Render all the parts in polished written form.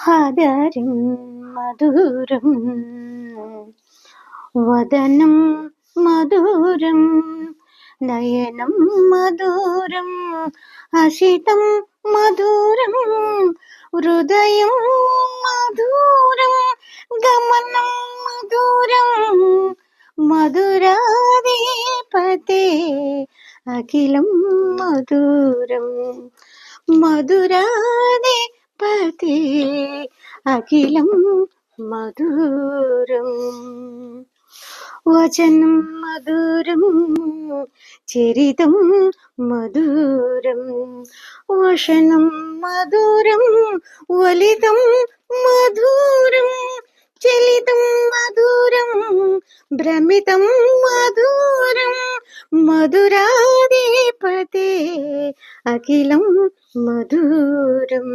हादरं मधुरं वदनं मधुरं नयनं मधुरं हसितं मधुरं हृदयं मधुरं गमनं मधुरं मधुराधिपते अखिलं मधुरं मधुराधिपते अखिलं मधुरं वचनं मधुरं चरितं मधुरं वशनं मधुरं वलितं मधुरं चलितं मधुरं भ्रमितं मधुरं मधुराधिपते अखिलं मधुरं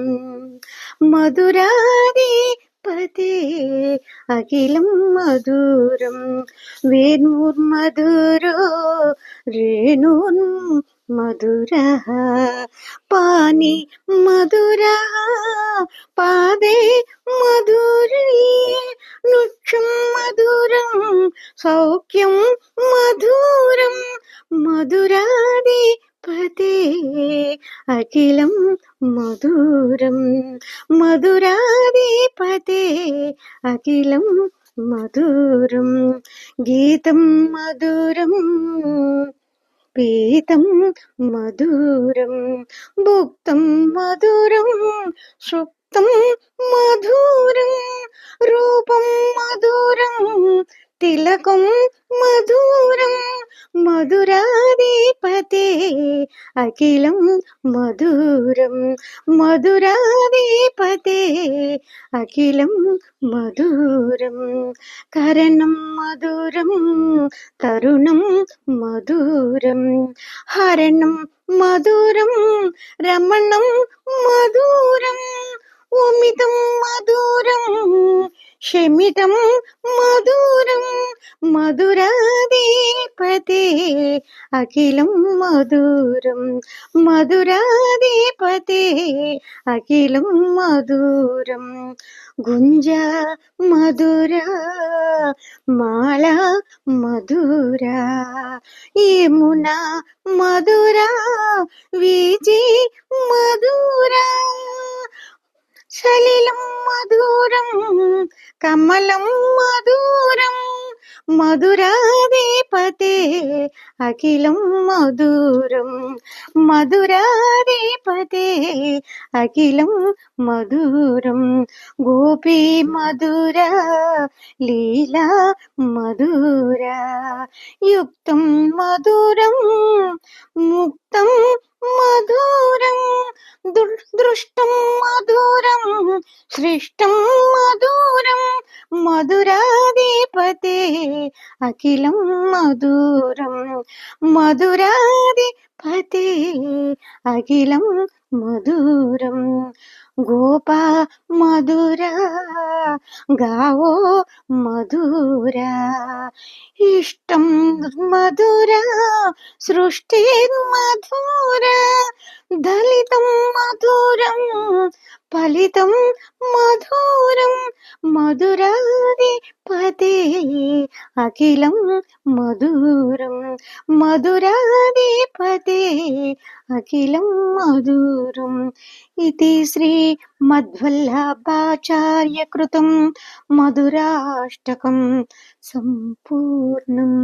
मधुराधिपते अखिलं मधुरं वेणुर्मधुरो रेणुर्मधुरः पानि मधुरः पादे मधुरे नृत्यं मधुरं सौख्यं मधुरं मधुराधिपते अखिलं मधुरं मधुराधिपते अखिलं मधुरं गीतं मधुरं पीतं मधुरं भुक्तं मधुरं सुप्तं मधुरं रूपं मधुरं तिलकं मधुरं मधुराधिपते अखिलं मधुरं मधुराधिपते अखिलं मधुरं करणं मधुरं तरुणं मधुरं हरणं मधुरं रमणं मधुरं उमितं मधुरं शमितं मधुरं मधुराधिपते अखिलं मधुरं मधुराधिपते अखिलं मधुरं गुञ्जा मधुरा माला मधुरा यमुना मधुरा वीजी मधुरा सलिलं मधुरं कमलं मधुरं मधुराधिपते अखिलं मधुरं मधुराधिपते अखिलं मधुरं गोपी मधुरा लीला मधुरा युक्तं मधुरं मुक्तं मधुरं दृष्टं मधुरं सृष्टं मधुरं मधुराधिपते अखिलं मधुरं मधुराधिपते अखिलं मधुरं गोपा मधुरा गावो मधुरा इष्टं मधुरा सृष्टिर्मधुरा दलितं मधुरं फलितं मधुरं मधुराधिपते अखिलं मधुरं मधुराधिपते अखिलं मधुरम् इति श्री मध्वल्लभाचार्य कृतं मधुराष्टकं सम्पूर्णम्।